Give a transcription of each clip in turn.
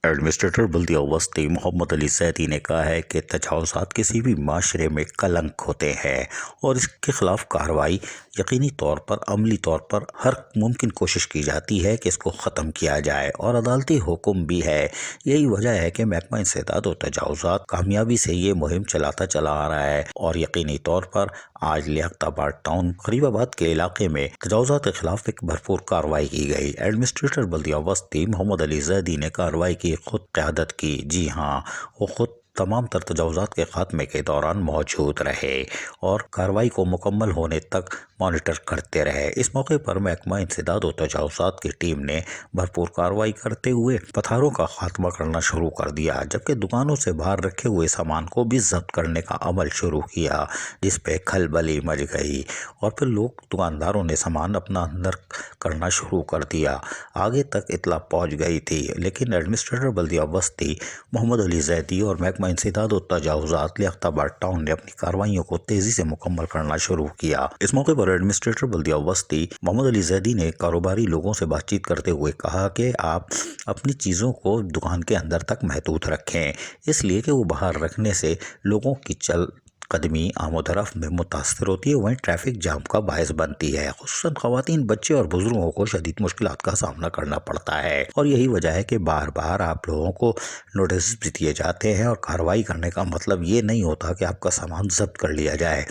Administrator بلدیہ وسطی محمد علی زیدی نے کہا ہے کہ تجاوزات کسی بھی معاشرے میں کلنک ہوتے ہیں اور اس کے خلاف کارروائی یقینی طور پر عملی طور پر ہر ممکن کوشش کی جاتی ہے کہ اس کو ختم کیا جائے اور عدالتی حکم بھی ہے۔ یہی وجہ ہے کہ محکمہ انسداد و تجاوزات کامیابی سے یہ مہم چلاتا چلا آ رہا ہے اور یقینی طور پر آج لیاقت آباد ٹاؤن غریب آباد کے علاقے میں تجاوزات کے خلاف ایک بھرپور کارروائی کی گئی۔ ایڈمنسٹریٹر بلدیہ وسطی محمد علی زیدی نے کارروائی کی خود قیادت کی۔ جی ہاں، وہ خود تمام تر تجاوزات کے خاتمے کے دوران موجود رہے اور کارروائی کو مکمل ہونے تک مانیٹر کرتے رہے۔ اس موقع پر محکمہ انسداد و تجاوزات کی ٹیم نے بھرپور کارروائی کرتے ہوئے پتھروں کا خاتمہ کرنا شروع کر دیا، جبکہ دکانوں سے باہر رکھے ہوئے سامان کو بھی ضبط کرنے کا عمل شروع کیا، جس پہ کھلبلی مچ گئی اور پھر لوگ دکانداروں نے سامان اپنا اندر کرنا شروع کر دیا۔ آگے تک اطلاع پہنچ گئی تھی، لیکن ایڈمنسٹریٹر بلدیہ وسطی محمد علی زیدی اور محکمہ انسداد و تجاوزات لیاقت آباد ٹاؤن نے اپنی کارروائیوں کو تیزی سے مکمل کرنا شروع کیا۔ اس موقع پر ایڈمنسٹریٹر بلدیہ وسطی محمد علی زیدی نے کاروباری لوگوں سے بات چیت کرتے ہوئے کہا کہ آپ اپنی چیزوں کو دکان کے اندر تک محدود رکھیں، اس لیے کہ وہ باہر رکھنے سے لوگوں کی چل قدمی آمد و رفت میں متاثر ہوتی ہے، وہیں ٹریفک جام کا باعث بنتی ہے۔ خصوصاً خواتین، بچے اور بزرگوں کو شدید مشکلات کا سامنا کرنا پڑتا ہے اور یہی وجہ ہے کہ بار بار آپ لوگوں کو نوٹس بھی دیے جاتے ہیں اور کارروائی کرنے کا مطلب یہ نہیں ہوتا کہ آپ کا سامان ضبط کر لیا جائے،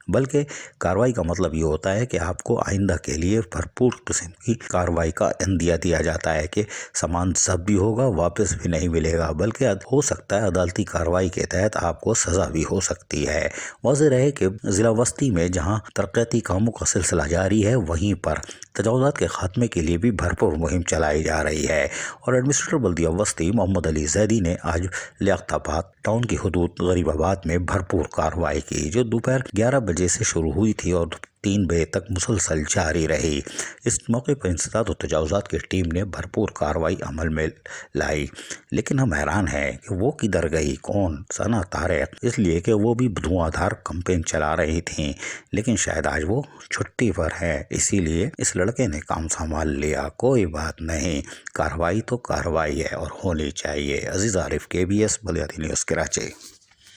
بلکہ کارروائی کا مطلب یہ ہوتا ہے کہ آپ کو آئندہ کے لیے بھرپور قسم کی کارروائی کا عندیہ دیا جاتا ہے کہ سامان ضبط بھی ہوگا، واپس بھی نہیں ملے گا، بلکہ ہو سکتا ہے عدالتی کارروائی کے تحت آپ کو سزا بھی ہو سکتی ہے۔ واضح رہے کہ ضلع وسطی میں جہاں ترقیاتی کاموں کا سلسلہ جاری ہے، وہیں پر تجاوزات کے خاتمے کے لیے بھی بھرپور مہم چلائی جا رہی ہے اور ایڈمنسٹریٹر بلدیہ وسطی محمد علی زیدی نے آج لیاقت آباد ٹاؤن کی حدود غریب آباد میں بھرپور کارروائی کی، جو دوپہر 11 بجے سے شروع ہوئی تھی اور 3 بجے تک مسلسل جاری رہی۔ اس موقع پر انسداد و تجاوزات کی ٹیم نے بھرپور کارروائی عمل میں لائی، لیکن ہم حیران ہیں کہ وہ کدھر گئی، کون؟ ثنا طارق، اس لیے کہ وہ بھی دھواں دھار کمپین چلا رہی تھیں، لیکن شاید آج وہ چھٹی پر ہے، اسی لیے اس لڑکے نے کام سنبھال لیا۔ کوئی بات نہیں، کارروائی تو کارروائی ہے اور ہونی چاہیے۔ عزیز عارف، KBS بلدیاتی نیوز، کراچی۔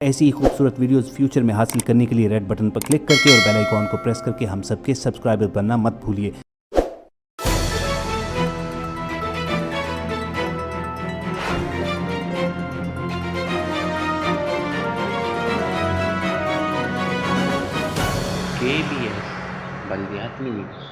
ایسی ہی خوبصورت ویڈیوز فیوچر میں حاصل کرنے کے لیے ریڈ بٹن پر کلک کر کے اور بیل آئیکن کو پریس کر کے ہم سب کے سبسکرائبر بننا مت بھولیے۔ KBS بلدیاتی نیوز۔